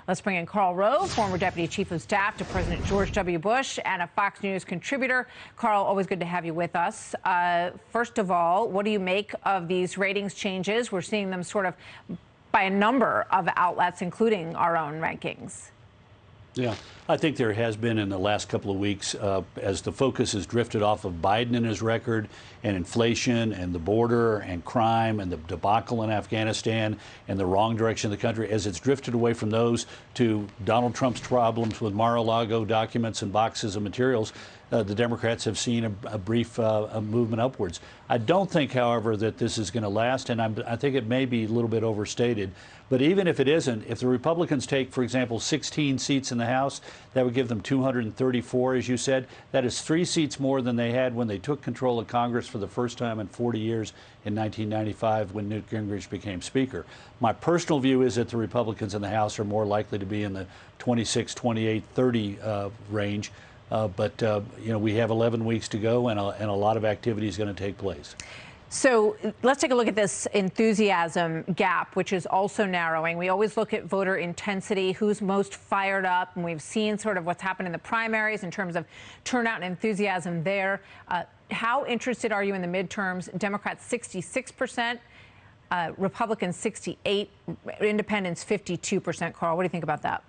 Let's bring in Karl Rove, former Deputy Chief of Staff to President George W. Bush and a Fox News contributor. Karl, always good to have you with us. First of all, what do you make of these ratings changes? We're seeing them sort of by a number of outlets, including our own rankings. Yeah, I think there has been in the last couple of weeks, as the focus has drifted off of Biden and his record and inflation and the border and crime and the debacle in Afghanistan and the wrong direction of the country, as it's drifted away from those to Donald Trump's problems with Mar-a-Lago documents and boxes of materials, the Democrats have seen a brief movement upwards. I don't think, however, that this is going to last, and I think it may be a little bit overstated. But even if it isn't, if the Republicans take, for example, 16 seats in the House, that would give them 234, as you said. That is 3 seats more than they had when they took control of Congress for the first time in 40 years in 1995 when Newt Gingrich became Speaker. My personal view is that the Republicans in the House are more likely to be in the 26, 28, 30 range. But we have 11 weeks to go, and a lot of activity is going to take place. So let's take a look at this enthusiasm gap, which is also narrowing. We always look at voter intensity, who's most fired up, and we've seen sort of what's happened in the primaries in terms of turnout and enthusiasm there. How interested are you in the midterms? Democrats 66%, Republicans 68%, Independents 52%. Karl, what do you think about that?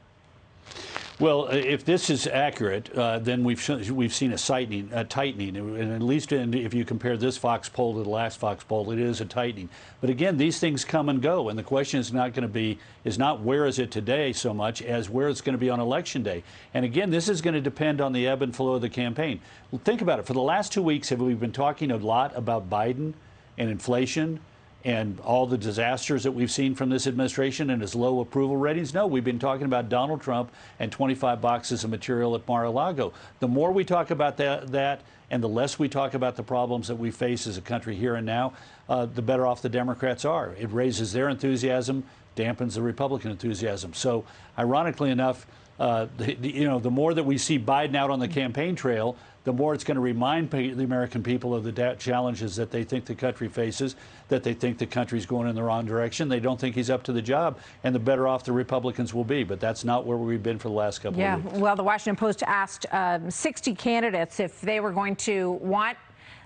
Well, if this is accurate, then we've seen a tightening, and at least if you compare this Fox poll to the last Fox poll, it is a tightening. But again, these things come and go, and the question is not where is it today so much as where it's going to be on Election Day. And again, this is going to depend on the ebb and flow of the campaign. Well, think about it. For the last 2 weeks, have we been talking a lot about Biden and inflation and all the disasters that we've seen from this administration and its low approval ratings? No, we've been talking about Donald Trump and 25 boxes of material at Mar-a-Lago. The more we talk about that and the less we talk about the problems that we face as a country here and now, the better off the Democrats are. It raises their enthusiasm, dampens the Republican enthusiasm. So ironically enough, the more that we see Biden out on the campaign trail, the more it's going to remind the American people of the challenges that they think the country faces, that they think the country's going in the wrong direction. They don't think he's up to the job, and the better off the Republicans will be. But that's not where we've been for the last couple of weeks. Well, the Washington Post asked 60 candidates if they were going to want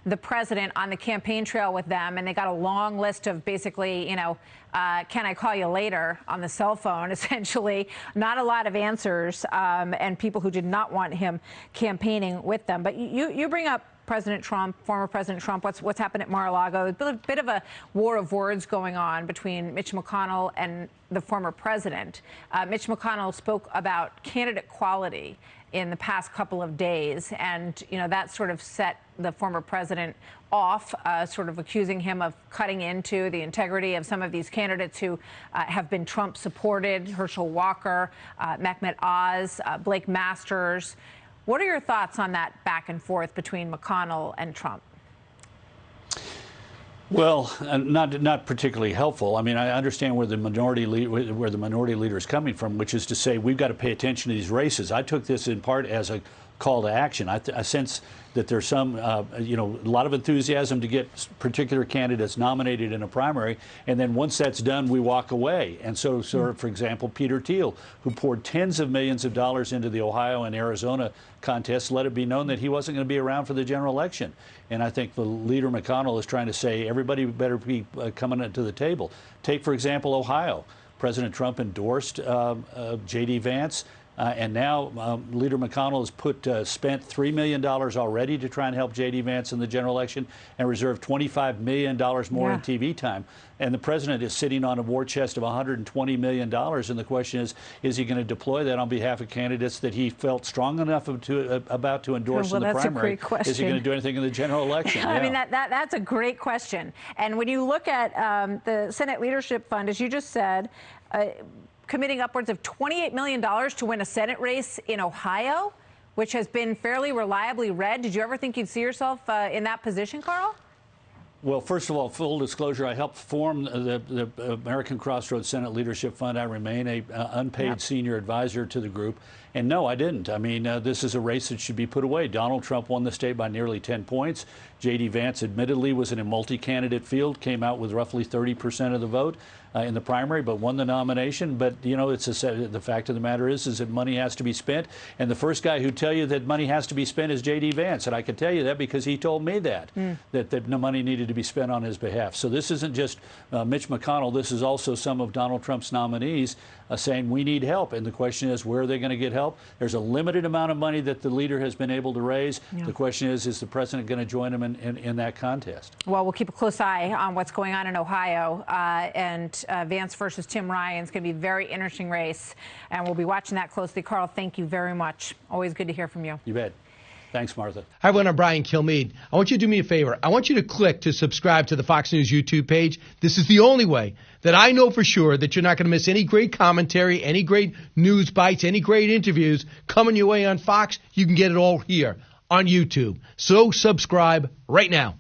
the president on the campaign trail with them, and they got a long list of basically, can I call you later on the cell phone, essentially. Not a lot of answers, and people who did not want him campaigning with them. But you bring up President Trump, former President Trump, what's happened at Mar-a-Lago. A bit of a war of words going on between Mitch McConnell and the former president. Mitch McConnell spoke about candidate quality in the past couple of days, and that sort of set the former president off, sort of accusing him of cutting into the integrity of some of these candidates who have been Trump supported: Herschel Walker, Mehmet Oz, Blake Masters. What are your thoughts on that back and forth between McConnell and Trump? Well, not particularly helpful. I mean, I understand where the minority leader is coming from, which is to say we've got to pay attention to these races. I took this in part as a call to action. I sense that there's some, a lot of enthusiasm to get particular candidates nominated in a primary, and then once that's done, we walk away. And so, for example, Peter Thiel, who poured tens of millions of dollars into the Ohio and Arizona contests, let it be known that he wasn't going to be around for the general election. And I think the leader McConnell is trying to say everybody better be coming to the table. Take, for example, Ohio. President Trump endorsed J.D. Vance. And now Leader McConnell has spent $3 million already to try and help J.D. Vance in the general election and reserved $25 million more in TV time. And the president is sitting on a war chest of $120 million. And the question is he going to deploy that on behalf of candidates that he felt strong enough about to endorse in the primary? That's a great question. Is he going to do anything in the general election? I mean, that's a great question. And when you look at the Senate Leadership Fund, as you just said, committing upwards of $28 million to win a Senate race in Ohio, which has been fairly reliably red. Did you ever think you'd see yourself in that position, Karl? Well, first of all, full disclosure, I helped form the American Crossroads Senate Leadership Fund. I remain an unpaid senior advisor to the group. And no, I didn't. I mean, this is a race that should be put away. Donald Trump won the state by nearly 10 points. J.D. Vance admittedly was in a multi-candidate field, came out with roughly 30% of the vote. in the primary, but won the nomination. But, you know, the fact of the matter is that money has to be spent. And the first guy who tell you that money has to be spent is J.D. Vance. And I can tell you that because he told me that no money needed to be spent on his behalf. So this isn't just Mitch McConnell. This is also some of Donald Trump's nominees saying we need help. And the question is, where are they going to get help? There's a limited amount of money that the leader has been able to raise. Yeah. The question is the president going to join him in that contest? Well, we'll keep a close eye on what's going on in Ohio. And Vance versus Tim Ryan is going to be a very interesting race. And we'll be watching that closely. Karl, thank you very much. Always good to hear from you. You bet. Thanks, Martha. Hi, everyone. I'm Brian Kilmeade. I want you to do me a favor. I want you to click to subscribe to the Fox News YouTube page. This is the only way that I know for sure that you're not going to miss any great commentary, any great news bites, any great interviews coming your way on Fox. You can get it all here on YouTube. So subscribe right now.